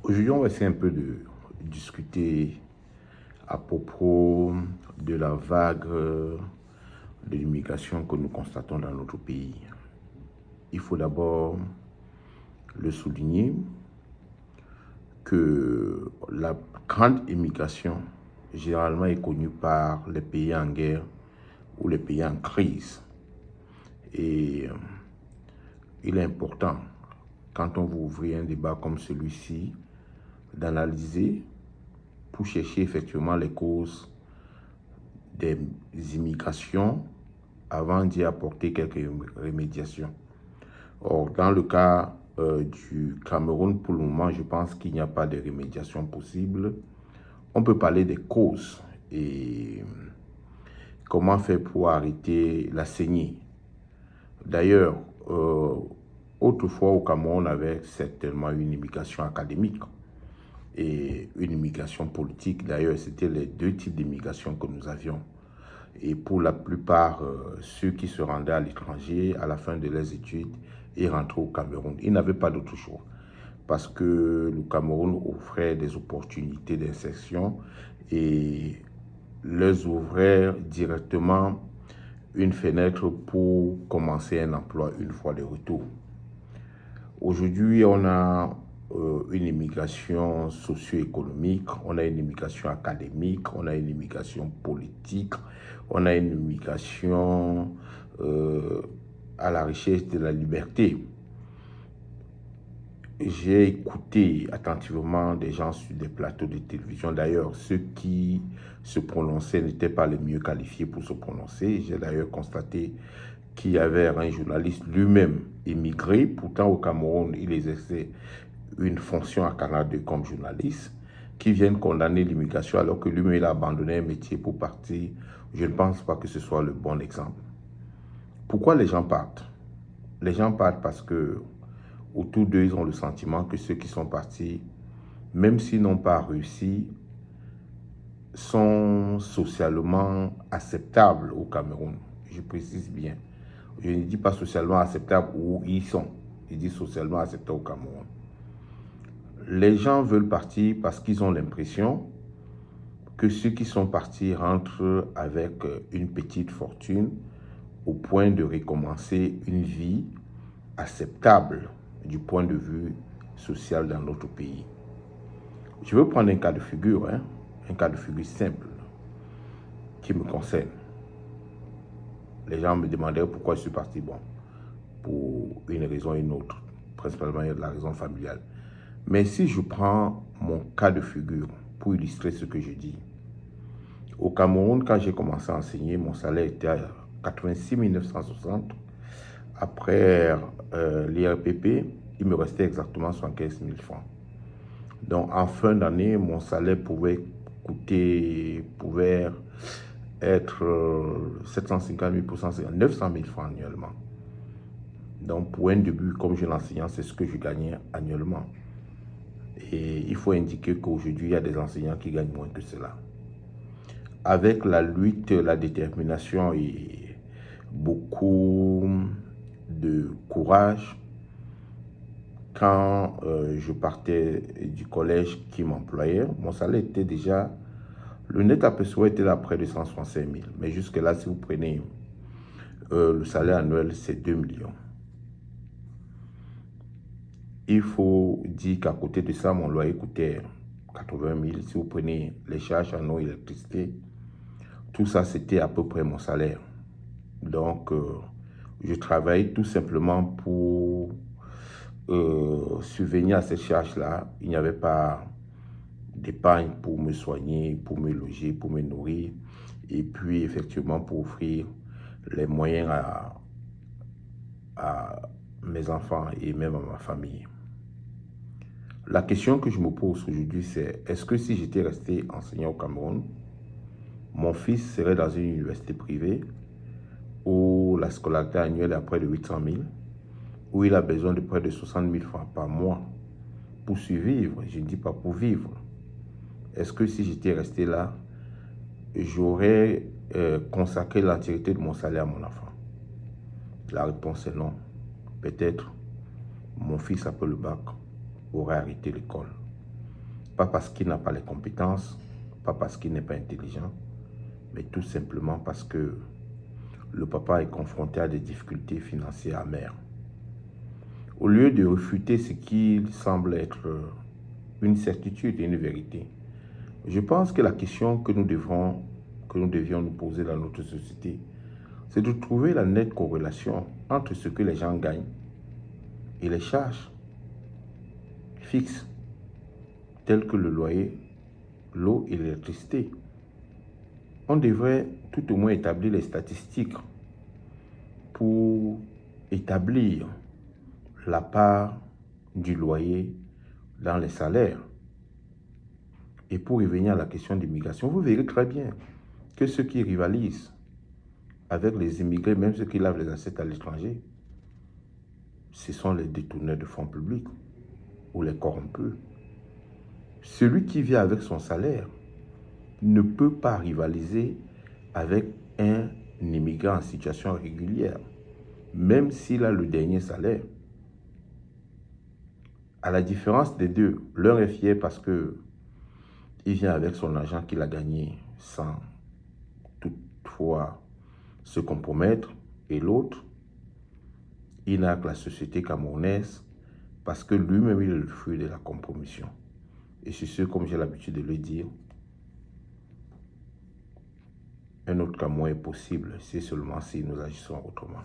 Aujourd'hui, on va essayer un peu de discuter à propos de la vague de l'immigration que nous constatons dans notre pays. Il faut d'abord le souligner que la grande immigration généralement est connue par les pays en guerre ou les pays en crise. Et il est important, quand on veut ouvrir un débat comme celui-ci, d'analyser pour chercher effectivement les causes des immigrations avant d'y apporter quelques remédiations. Or, dans le cas du Cameroun, pour le moment, je pense qu'il n'y a pas de remédiation possible. On peut parler des causes et comment faire pour arrêter la saignée. D'ailleurs, autrefois au Cameroun, on avait certainement une immigration académique et une immigration politique. D'ailleurs, c'était les deux types d'immigration que nous avions. Et pour la plupart, ceux qui se rendaient à l'étranger à la fin de leurs études et rentraient au Cameroun, ils n'avaient pas d'autre choix. Parce que le Cameroun offrait des opportunités d'insertion et leur ouvrait directement une fenêtre pour commencer un emploi une fois de retour. Aujourd'hui, on a une immigration socio-économique, on a une immigration académique, on a une immigration politique, on a une immigration à la recherche de la liberté. J'ai écouté attentivement des gens sur des plateaux de télévision. D'ailleurs, ceux qui se prononçaient n'étaient pas les mieux qualifiés pour se prononcer. J'ai d'ailleurs constaté qu'il y avait un journaliste lui-même émigré. Pourtant, au Cameroun, il exerçait une fonction à Canal 2 comme journaliste, qui viennent condamner l'immigration alors que lui-même il a abandonné un métier pour partir. Je ne pense pas que ce soit le bon exemple. Pourquoi les gens partent? Les gens partent parce que autour d'eux, ils ont le sentiment que ceux qui sont partis, même s'ils n'ont pas réussi, sont socialement acceptables au Cameroun. Je précise bien. Je ne dis pas socialement acceptables où ils sont. Je dis socialement acceptables au Cameroun. Les gens veulent partir parce qu'ils ont l'impression que ceux qui sont partis rentrent avec une petite fortune au point de recommencer une vie acceptable du point de vue social dans notre pays. Je veux prendre un cas de figure, un cas de figure simple qui me concerne. Les gens me demandaient pourquoi je suis parti. Bon, pour une raison ou une autre, principalement la raison familiale. Mais si je prends mon cas de figure pour illustrer ce que je dis, au Cameroun, quand j'ai commencé à enseigner, mon salaire était à 86 960. Après l'IRPP, il me restait exactement 75 000 francs. Donc, en fin d'année, mon salaire pouvait être 750 000 pour 900 000 francs annuellement. Donc, pour un début, comme jeune enseignant, c'est ce que je gagnais annuellement. Et il faut indiquer qu'aujourd'hui, il y a des enseignants qui gagnent moins que cela. Avec la lutte, la détermination et beaucoup de courage, quand je partais du collège qui m'employait, mon salaire était déjà, le net aperçu était là près de 165 000. Mais jusque-là, si vous prenez le salaire annuel, c'est 2 millions. Il faut dire qu'à côté de ça, mon loyer coûtait 80 000. Si vous prenez les charges en eau et électricité, tout ça, c'était à peu près mon salaire. Donc, je travaillais tout simplement pour subvenir à cette charge-là. Il n'y avait pas d'épargne pour me soigner, pour me loger, pour me nourrir. Et puis, effectivement, pour offrir les moyens à mes enfants et même à ma famille. La question que je me pose aujourd'hui, c'est est-ce que si j'étais resté enseignant au Cameroun, mon fils serait dans une université privée où la scolarité annuelle est à près de 800 000, où il a besoin de près de 60 000 francs par mois pour survivre, je ne dis pas pour vivre. Est-ce que si j'étais resté là, j'aurais consacré l'entièreté de mon salaire à mon enfant? La réponse est non. Peut-être mon fils après le bac aurait arrêté l'école. Pas parce qu'il n'a pas les compétences, pas parce qu'il n'est pas intelligent, mais tout simplement parce que le papa est confronté à des difficultés financières amères. Au lieu de refuter ce qui semble être une certitude et une vérité, je pense que la question que nous devions nous poser dans notre société, c'est de trouver la nette corrélation entre ce que les gens gagnent et les charges fixes, telles que le loyer, l'eau et l'électricité. On devrait tout au moins établir les statistiques pour établir la part du loyer dans les salaires. Et pour revenir à la question d'immigration, vous verrez très bien que ceux qui rivalisent avec les immigrés, même ceux qui lavent les assiettes à l'étranger, ce sont les détourneurs de fonds publics ou les corrompus. Celui qui vit avec son salaire ne peut pas rivaliser avec un immigrant en situation régulière, même s'il a le dernier salaire. À la différence des deux, l'un est fier parce que il vient avec son argent qu'il a gagné sans toutefois se compromettre, et l'autre, il n'a que la société camerounaise parce que lui-même il est le fruit de la compromission. Et c'est ce, comme j'ai l'habitude de le dire, un autre Cameroun est possible, c'est seulement si nous agissons autrement.